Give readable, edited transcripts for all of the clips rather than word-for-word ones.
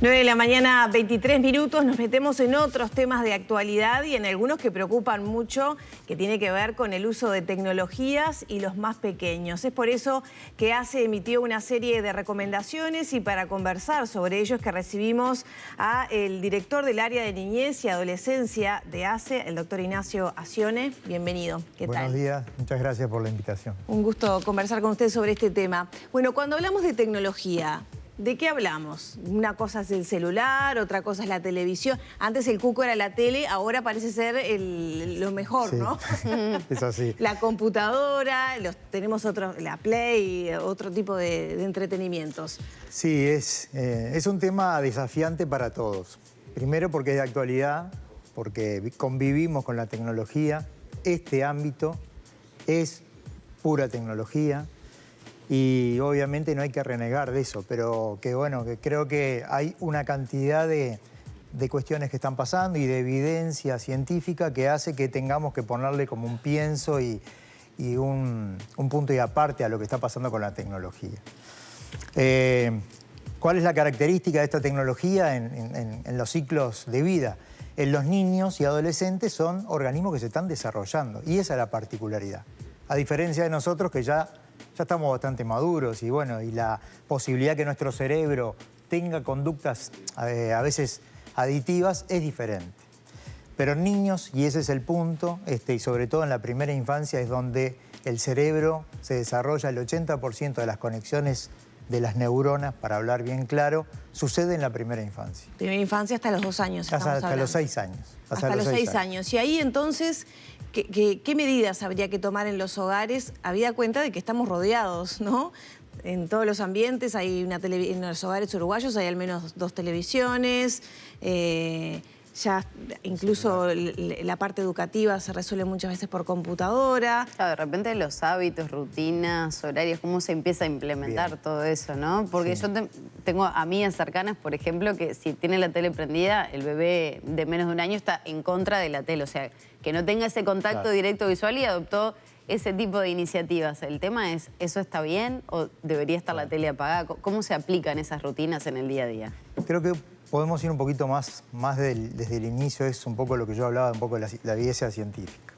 9 de la mañana, 23 minutos, nos metemos en otros temas de actualidad y en algunos que preocupan mucho, que tiene que ver con el uso de tecnologías y los más pequeños. Es por eso que ACE emitió una serie de recomendaciones y para conversar sobre ello es que recibimos al director del área de niñez y adolescencia de ACE, el doctor Ignacio Acione. Bienvenido. ¿Qué tal? Buenos días, muchas gracias por la invitación. Un gusto conversar con usted sobre este tema. Bueno, cuando hablamos de tecnología, ¿de qué hablamos? Una cosa es el celular, otra cosa es la televisión. Antes el cuco era la tele, ahora parece ser lo mejor, sí, ¿no? Es así. La computadora, tenemos la Play, otro tipo de entretenimientos. Sí, es un tema desafiante para todos. Primero porque es de actualidad, porque convivimos con la tecnología. Este ámbito es pura tecnología. Y obviamente no hay que renegar de eso, pero que creo que hay una cantidad de cuestiones que están pasando y de evidencia científica que hace que tengamos que ponerle como un pienso y un punto y aparte a lo que está pasando con la tecnología. ¿Cuál es la característica de esta tecnología en los ciclos de vida? Los niños y adolescentes son organismos que se están desarrollando y esa es la particularidad. A diferencia de nosotros que ya estamos bastante maduros y la posibilidad que nuestro cerebro tenga conductas a veces aditivas es diferente. Pero en niños, y ese es el punto, y sobre todo en la primera infancia es donde el cerebro se desarrolla, el 80% de las conexiones de las neuronas, para hablar bien claro, sucede en la primera infancia. Primera infancia hasta los 2 años. Hasta los 6 años. Hasta los 6 años. Y ahí entonces, ¿qué medidas habría que tomar en los hogares? Habida cuenta de que estamos rodeados, ¿no? En todos los ambientes, en los hogares uruguayos hay al menos 2 televisiones, ya incluso la parte educativa se resuelve muchas veces por computadora. Claro, de repente los hábitos, rutinas, horarios, cómo se empieza a implementar todo eso, ¿no? Porque yo tengo amigas cercanas, por ejemplo, que si tiene la tele prendida, el bebé de menos de 1 año está en contra de la tele. O sea, que no tenga ese contacto directo visual y adoptó ese tipo de iniciativas. El tema es, ¿eso está bien o debería estar la tele apagada? ¿Cómo se aplican esas rutinas en el día a día? Creo que podemos ir un poquito más desde el inicio, es un poco lo que yo hablaba, un poco de la evidencia científica.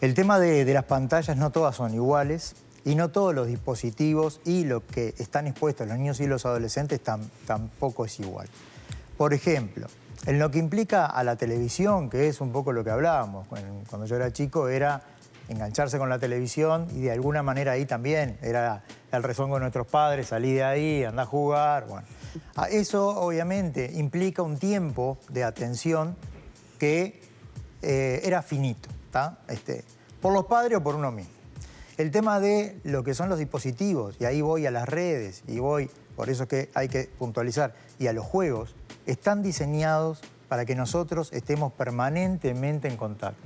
El tema de las pantallas no todas son iguales y no todos los dispositivos y lo que están expuestos los niños y los adolescentes tampoco es igual. Por ejemplo, en lo que implica a la televisión, que es un poco lo que hablábamos, cuando yo era chico era engancharse con la televisión y de alguna manera ahí también era el rezongo de nuestros padres, salí de ahí, andá a jugar, bueno. Eso obviamente implica un tiempo de atención que era finito, ¿tá? Por los padres o por uno mismo. El tema de lo que son los dispositivos, y ahí voy a las redes, y por eso es que hay que puntualizar, y a los juegos, están diseñados para que nosotros estemos permanentemente en contacto.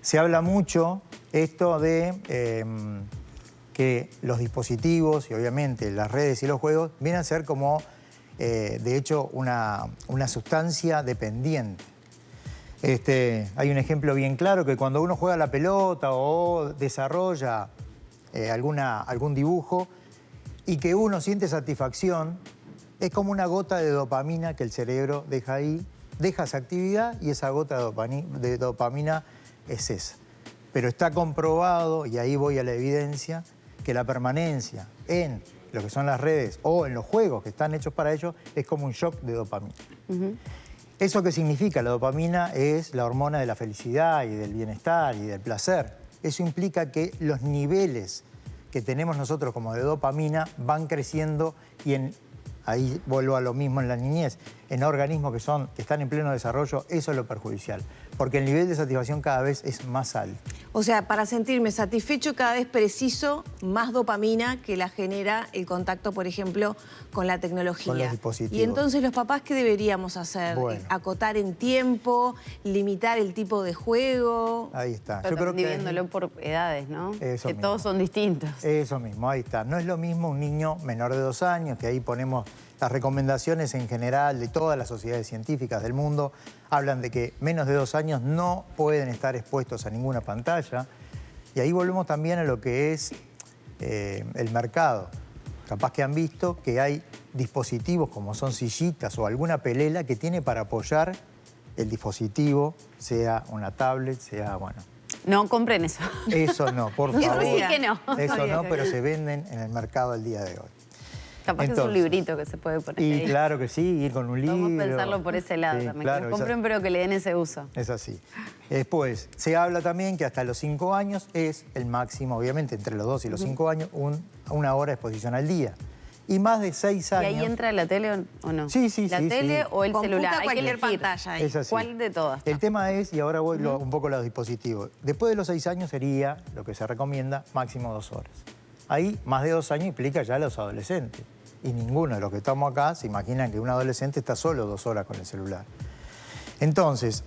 Se habla mucho esto de que los dispositivos y obviamente las redes y los juegos vienen a ser como, de hecho, una sustancia dependiente. Hay un ejemplo bien claro que cuando uno juega a la pelota o desarrolla algún dibujo y que uno siente satisfacción, es como una gota de dopamina que el cerebro deja ahí, deja esa actividad y esa gota de dopamina es esa. Pero está comprobado, y ahí voy a la evidencia, que la permanencia en lo que son las redes o en los juegos que están hechos para ello es como un shock de dopamina. ¿Eso qué significa? La dopamina es la hormona de la felicidad y del bienestar y del placer. Eso implica que los niveles que tenemos nosotros como de dopamina van creciendo y ahí vuelvo a lo mismo en la niñez, en organismos que están en pleno desarrollo, eso es lo perjudicial, porque el nivel de satisfacción cada vez es más alto. O sea, para sentirme satisfecho cada vez preciso más dopamina que la genera el contacto, por ejemplo, con la tecnología. Con los dispositivos. Y entonces los papás, ¿qué deberíamos hacer? Bueno. ¿Acotar en tiempo? ¿Limitar el tipo de juego? Ahí está. Pero yo creo que dividiéndolo por edades, ¿no? Eso que mismo. Todos son distintos. Eso mismo, ahí está. No es lo mismo un niño menor de 2 años, que ahí ponemos las recomendaciones en general de todas las sociedades científicas del mundo, hablan de que menos de 2 años no pueden estar expuestos a ninguna pantalla. Y ahí volvemos también a lo que es el mercado. capaz que han visto que hay dispositivos como son sillitas o alguna pelela que tiene para apoyar el dispositivo, sea una tablet, sea, bueno. No compren eso. Eso no, por favor. Eso sí que no. Eso no, pero se venden en el mercado al día de hoy. Capaz que es un librito que se puede poner Y ahí. claro que sí, ir con un libro. Vamos a pensarlo por ese lado Sí, también. claro, que los compren, pero que le den ese uso. Es así. Después, se habla también que hasta los 5 años es el máximo, obviamente, entre los 2 y los 5 años, una hora de exposición al día. Y más de 6 años... ¿Y ahí entra la tele o no? Sí, sí, ¿La sí, tele sí. o el Computa celular? Hay que cualquier elegir. pantalla ahí. Es así. ¿Cuál de todas? El tema es, y ahora voy un poco a los dispositivos, después de los 6 años sería, lo que se recomienda, máximo 2 horas. Ahí, más de 2 años implica ya a los adolescentes. Y ninguno de los que estamos acá se imaginan que un adolescente está solo 2 horas con el celular. Entonces,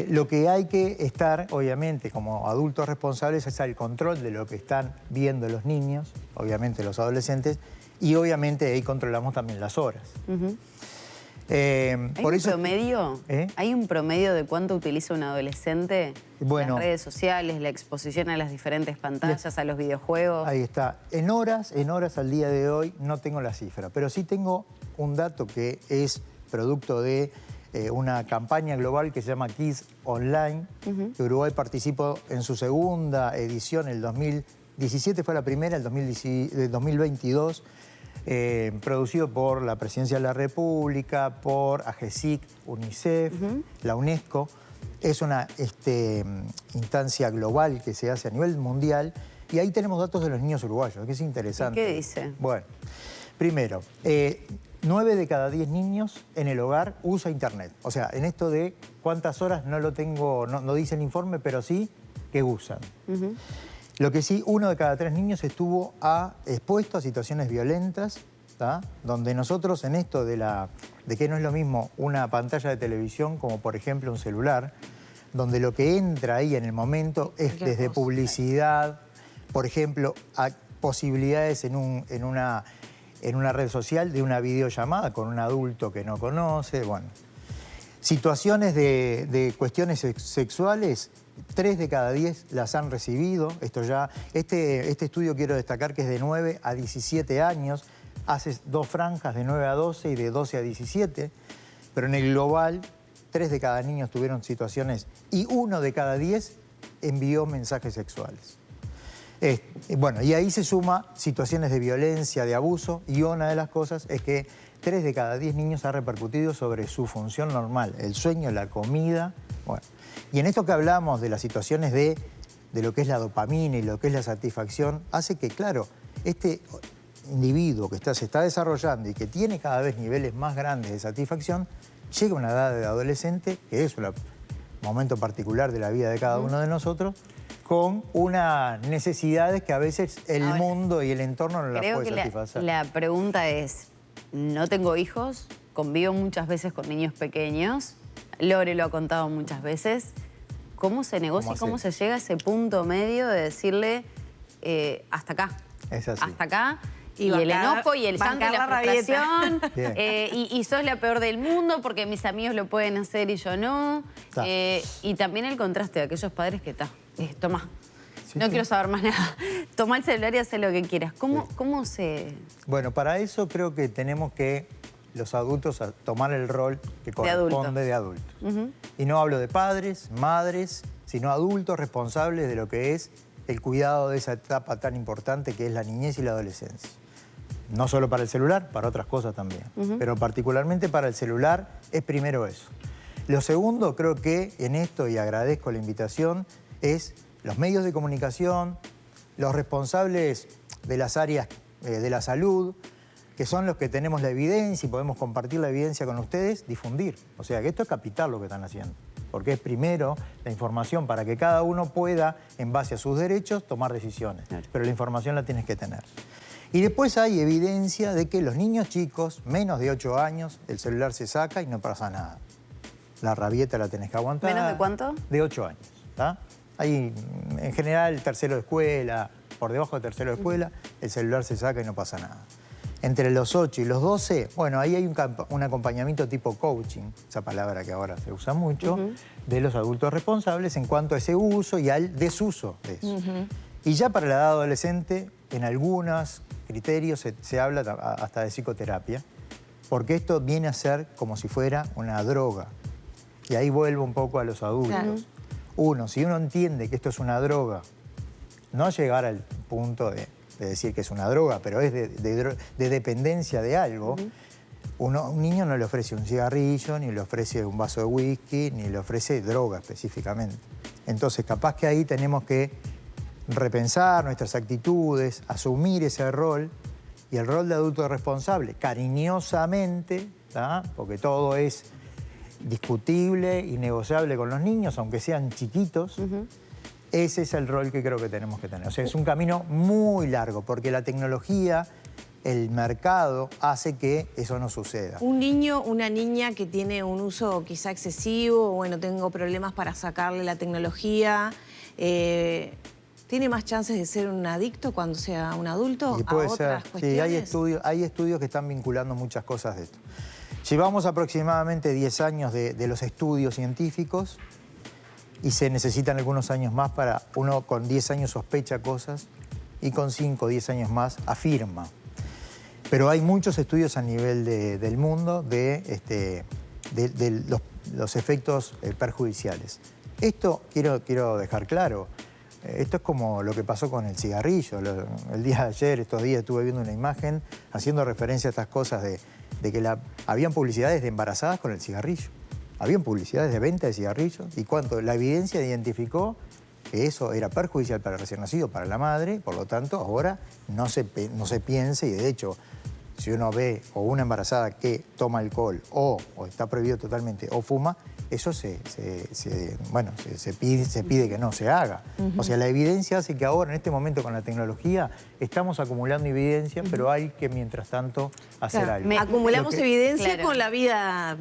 lo que hay que estar, obviamente, como adultos responsables, es el control de lo que están viendo los niños, obviamente los adolescentes, y obviamente ahí controlamos también las horas. ¿Hay por un eso, promedio? ¿Eh? ¿Hay un promedio de cuánto utiliza un adolescente? Bueno. Las redes sociales, la exposición a las diferentes pantallas, a los videojuegos. Ahí está. En horas al día de hoy no tengo la cifra, pero sí tengo un dato que es producto de una campaña global que se llama Kids Online, que Uruguay participó en su segunda edición, el 2017 fue la primera, el 2022, producido por la Presidencia de la República, por AGESIC, UNICEF, la UNESCO. Es una instancia global que se hace a nivel mundial y ahí tenemos datos de los niños uruguayos, que es interesante. ¿Y qué dice? Bueno, primero, 9 de cada 10 niños en el hogar usa internet. O sea, en esto de cuántas horas no lo tengo, no dice el informe, pero sí que usan. Lo que sí, 1 de cada 3 niños estuvo expuesto a situaciones violentas, ¿tá? Donde nosotros en esto de que no es lo mismo una pantalla de televisión como por ejemplo un celular, donde lo que entra ahí en el momento es desde publicidad, por ejemplo, a posibilidades en una red social de una videollamada con un adulto que no conoce, bueno. Situaciones de cuestiones sexuales, 3 de cada 10 las han recibido. Este estudio quiero destacar que es de 9 a 17 años, hace 2 franjas de 9 a 12 y de 12 a 17, pero en el global 3 de cada niños tuvieron situaciones y 1 de cada 10 envió mensajes sexuales. Bueno, y ahí se suma situaciones de violencia, de abuso, y una de las cosas es que 3 de cada 10 niños ha repercutido sobre su función normal, el sueño, la comida, bueno. Y en esto que hablamos de las situaciones de lo que es la dopamina y lo que es la satisfacción, hace que, claro, este individuo que se está desarrollando y que tiene cada vez niveles más grandes de satisfacción, llega a una edad de adolescente, que es un momento particular de la vida de cada uno de nosotros, con unas necesidades que a veces el mundo y el entorno no las puede satisfacer. La pregunta es, no tengo hijos, convivo muchas veces con niños pequeños, Lore lo ha contado muchas veces, ¿cómo se negocia y cómo se llega a ese punto medio de decirle hasta acá? Es así. Hasta acá. Y el enojo y el llanto y la frustración. Y sos la peor del mundo porque mis amigos lo pueden hacer y yo no. Y también el contraste de aquellos padres que toma, no quiero saber más nada. Toma el celular y haz lo que quieras. ¿Cómo se...? Bueno, para eso creo que tenemos que los adultos tomar el rol que corresponde de adultos. Y no hablo de padres, madres, sino adultos responsables de lo que es el cuidado de esa etapa tan importante que es la niñez y la adolescencia. No solo para el celular, para otras cosas también. Pero particularmente para el celular es primero eso. Lo segundo, creo que en esto, y agradezco la invitación, es los medios de comunicación, los responsables de las áreas de la salud, que son los que tenemos la evidencia y podemos compartir la evidencia con ustedes, difundir. O sea, que esto es capital lo que están haciendo. Porque es primero la información para que cada uno pueda, en base a sus derechos, tomar decisiones. Pero la información la tienes que tener. Y después hay evidencia de que los niños chicos, menos de 8 años, el celular se saca y no pasa nada. La rabieta la tenés que aguantar. ¿Menos de cuánto? De 8 años. ¿Tá? Hay, en general, tercero de escuela, por debajo de tercero de escuela, el celular se saca y no pasa nada. Entre los 8 y los 12, bueno, ahí hay un acompañamiento tipo coaching, esa palabra que ahora se usa mucho, de los adultos responsables en cuanto a ese uso y al desuso de eso. Y ya para la edad adolescente, en algunos criterios se habla hasta de psicoterapia, porque esto viene a ser como si fuera una droga. Y ahí vuelvo un poco a los adultos. Claro. Si uno entiende que esto es una droga, no llegar al punto de decir que es una droga, pero es de dependencia de algo, un niño no le ofrece un cigarrillo, ni le ofrece un vaso de whisky, ni le ofrece droga específicamente. Entonces, capaz que ahí tenemos que repensar nuestras actitudes, asumir ese rol, y el rol de adulto responsable, cariñosamente, ¿tá? Porque todo es discutible y negociable con los niños, aunque sean chiquitos. Ese es el rol que creo que tenemos que tener. O sea, es un camino muy largo, porque la tecnología, el mercado, hace que eso no suceda. Un niño, una niña que tiene un uso quizá excesivo, bueno, tengo problemas para sacarle la tecnología, ¿tiene más chances de ser un adicto cuando sea un adulto? Y puede a otras ser. cuestiones. Sí, hay estudios que están vinculando muchas cosas de esto. Llevamos aproximadamente 10 años de los estudios científicos y se necesitan algunos años más para... Uno con 10 años sospecha cosas y con 5 o 10 años más afirma. Pero hay muchos estudios a nivel del mundo de los efectos perjudiciales. Esto quiero dejar claro. Esto es como lo que pasó con el cigarrillo. El día de ayer, estos días, estuve viendo una imagen haciendo referencia a estas cosas de que habían publicidades de embarazadas con el cigarrillo. Habían publicidades de venta de cigarrillos y cuando la evidencia identificó que eso era perjudicial para el recién nacido, para la madre, por lo tanto, ahora no se piense, y de hecho, si uno ve o una embarazada que toma alcohol o está prohibido totalmente o fuma, eso se pide que no se haga. O sea, la evidencia hace que ahora, en este momento con la tecnología, estamos acumulando evidencia, pero hay que, mientras tanto, hacer algo. Acumulamos evidencia con la vida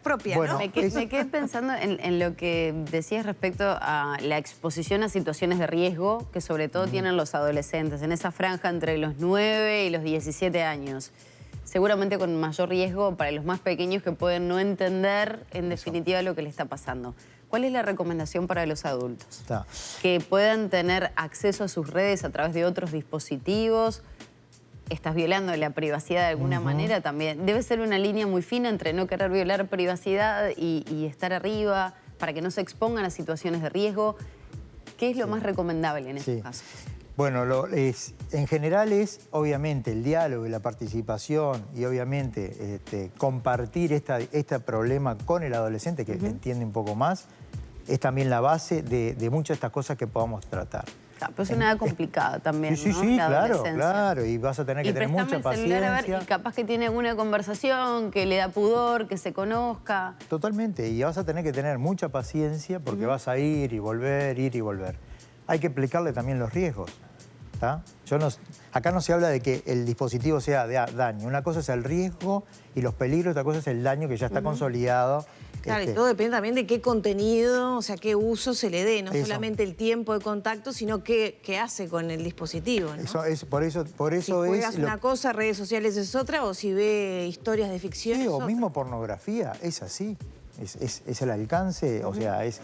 propia, bueno, ¿no? Me quedé pensando en lo que decías respecto a la exposición a situaciones de riesgo que sobre todo tienen los adolescentes, en esa franja entre los 9 y los 17 años. Seguramente con mayor riesgo para los más pequeños que pueden no entender en definitiva lo que les está pasando. ¿Cuál es la recomendación para los adultos? Que puedan tener acceso a sus redes a través de otros dispositivos. ¿Estás violando la privacidad de alguna manera también? Debe ser una línea muy fina entre no querer violar privacidad y estar arriba para que no se expongan a situaciones de riesgo. ¿Qué es lo más recomendable en esos casos? Bueno, en general es obviamente el diálogo y la participación y obviamente compartir este problema con el adolescente que entiende un poco más, es también la base de muchas de estas cosas que podamos tratar. Claro, pero es una edad complicada también, sí, ¿no? Sí, claro, y vas a tener que tener mucha paciencia. A ver, y capaz que tiene alguna conversación que le da pudor, que se conozca. Totalmente, y vas a tener que tener mucha paciencia porque vas a ir y volver, ir y volver. Hay que explicarle también los riesgos. Acá no se habla de que el dispositivo sea de daño. Una cosa es el riesgo y los peligros, otra cosa es el daño que ya está consolidado. Claro, y todo depende también de qué contenido, o sea, qué uso se le dé. No solamente el tiempo de contacto, sino qué hace con el dispositivo, ¿no? Por eso si juegas una cosa, redes sociales es otra, o si ve historias de ficción es o otra. mismo pornografía, es así. Es el alcance, o sea, es...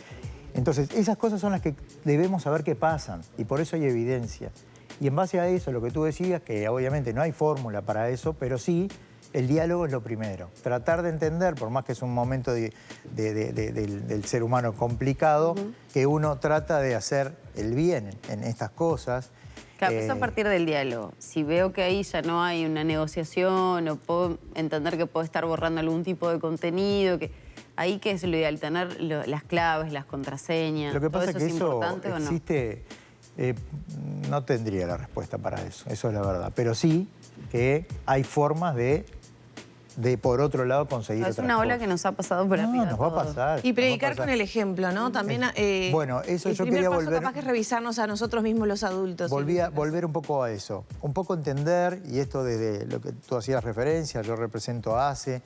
Entonces, esas cosas son las que debemos saber que pasan, y por eso hay evidencia. Y en base a eso, lo que tú decías, que obviamente no hay fórmula para eso, pero sí, el diálogo es lo primero. Tratar de entender, por más que es un momento del ser humano complicado, que uno trata de hacer el bien en estas cosas. Claro, eso a partir del diálogo. Si veo que ahí ya no hay una negociación o puedo entender que puedo estar borrando algún tipo de contenido, ahí que es lo ideal, tener las claves, las contraseñas. Lo que pasa es que eso existe, no tendría la respuesta para eso es la verdad. Pero sí que hay formas de por otro lado conseguir otras cosas. Es una ola que nos ha pasado por arriba. Nos va a pasar. Y predicar con el ejemplo, ¿no? También, bueno, eso yo El quería primer paso volver... capaz que es revisarnos a nosotros mismos los adultos. Volver un poco a eso. Un poco entender, y esto desde lo que tú hacías referencia, yo represento a ACE.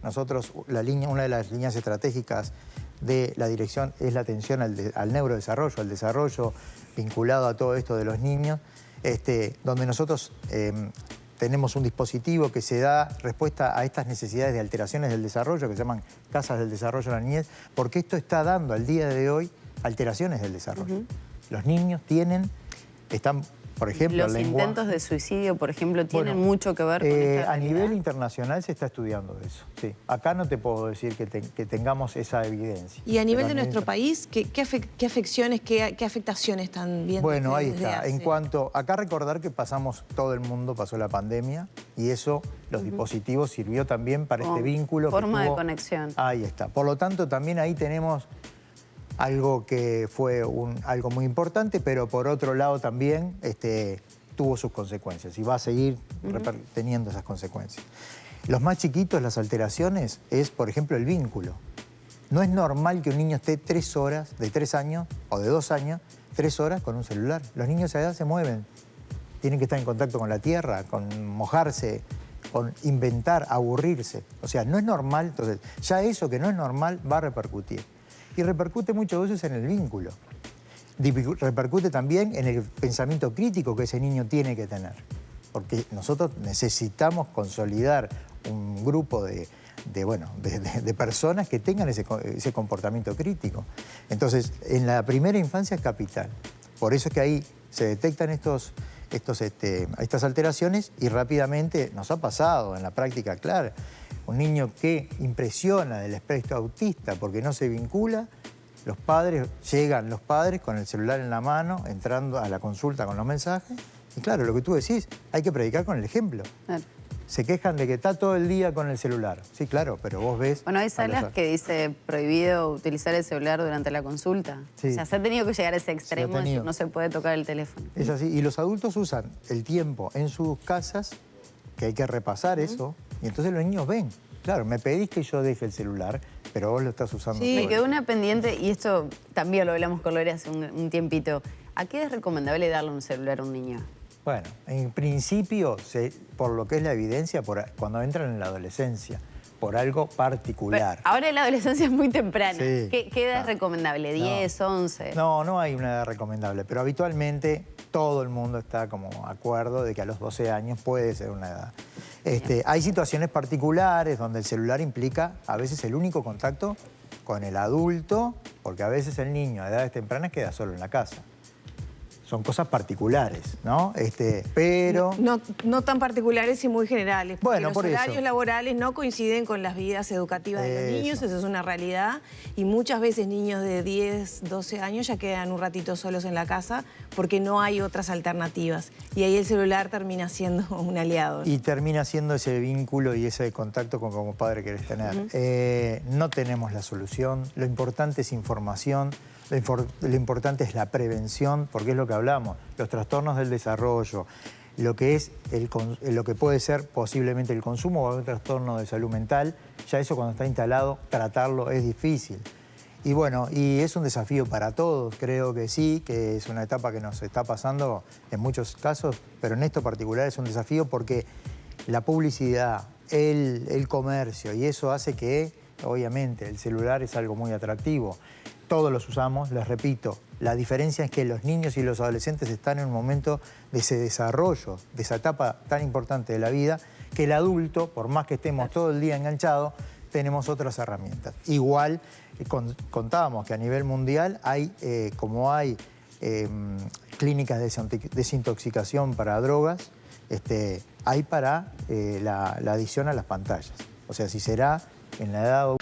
Nosotros, una de las líneas estratégicas de la dirección es la atención al neurodesarrollo, al desarrollo vinculado a todo esto de los niños, donde nosotros tenemos un dispositivo que se da respuesta a estas necesidades de alteraciones del desarrollo, que se llaman casas del desarrollo de la niñez, porque esto está dando al día de hoy alteraciones del desarrollo. Los niños están Por ejemplo, los intentos de suicidio, por ejemplo, tienen Bueno, mucho que ver con esta a realidad. nivel internacional se está estudiando eso, sí. Acá no te puedo decir que tengamos esa evidencia. Y a nivel Pero de nuestro país, ¿qué afecciones, qué afectaciones están viendo? Bueno, ahí desde está. hace? En cuanto, acá recordar que todo el mundo pasó la pandemia y eso, los dispositivos sirvió también para Como este vínculo. forma de tuvo. conexión. Ahí está. Por lo tanto, también ahí tenemos algo que fue algo muy importante, pero por otro lado también tuvo sus consecuencias y va a seguir teniendo esas consecuencias. Los más chiquitos, las alteraciones, es, por ejemplo, el vínculo. No es normal que un niño esté 3 horas, de 3 años o de 2 años, 3 horas con un celular. Los niños a esa edad se mueven. Tienen que estar en contacto con la tierra, con mojarse, con inventar, aburrirse. O sea, no es normal. Entonces, ya eso que no es normal va a repercutir. Y repercute muchas veces en el vínculo. Repercute también en el pensamiento crítico que ese niño tiene que tener. Porque nosotros necesitamos consolidar un grupo de personas que tengan ese comportamiento crítico. Entonces, en la primera infancia es capital. Por eso es que ahí se detectan estas alteraciones y rápidamente nos ha pasado en la práctica clara. Un niño que impresiona del espectro autista porque no se vincula, llegan los padres con el celular en la mano, entrando a la consulta con los mensajes. Y claro, lo que tú decís, hay que predicar con el ejemplo. Claro. Se quejan de que está todo el día con el celular. Sí, claro, pero vos ves... Bueno, hay salas que dice prohibido utilizar el celular durante la consulta. Sí. O sea, se ha tenido que llegar a ese extremo, Se ha tenido. no se puede tocar el teléfono. Es así. Y los adultos usan el tiempo en sus casas, que hay que repasar eso, y entonces los niños ven. Claro, me pedís que yo deje el celular, pero vos lo estás usando. Sí. todo Me el quedó tiempo. una pendiente, y esto también lo hablamos con Lore hace un tiempito. ¿A qué es recomendable darle un celular a un niño? Bueno, en principio, por lo que es la evidencia, cuando entran en la adolescencia, por algo particular. Pero ahora la adolescencia es muy temprana. Sí, ¿Qué edad es claro. recomendable? ¿10, 11? No hay una edad recomendable, pero habitualmente todo el mundo está como de acuerdo de que a los 12 años puede ser una edad. Hay situaciones particulares donde el celular implica a veces el único contacto con el adulto, porque a veces el niño a edades tempranas queda solo en la casa. Son cosas particulares, ¿no? Pero... No tan particulares y muy generales. Porque Bueno, los por eso. horarios laborales no coinciden con las vidas educativas de los Eso. niños, esa es una realidad. Y muchas veces niños de 10, 12 años ya quedan un ratito solos en la casa porque no hay otras alternativas. Y ahí el celular termina siendo un aliado, ¿no? Y termina siendo ese vínculo y ese contacto con como padre querés tener. No tenemos la solución, lo importante es información, lo importante es la prevención, porque es lo que hablamos, los trastornos del desarrollo, lo que puede ser posiblemente el consumo o un trastorno de salud mental, ya eso cuando está instalado, tratarlo es difícil. Y bueno, y es un desafío para todos, creo que sí, que es una etapa que nos está pasando en muchos casos, pero en esto particular es un desafío porque la publicidad, el comercio, y eso hace que, obviamente, el celular es algo muy atractivo. Todos los usamos, les repito, la diferencia es que los niños y los adolescentes están en un momento de ese desarrollo, de esa etapa tan importante de la vida, que el adulto, por más que estemos todo el día enganchados, tenemos otras herramientas. Igual contábamos que a nivel mundial hay, clínicas de desintoxicación para drogas, hay para la adicción a las pantallas. O sea, si será en la edad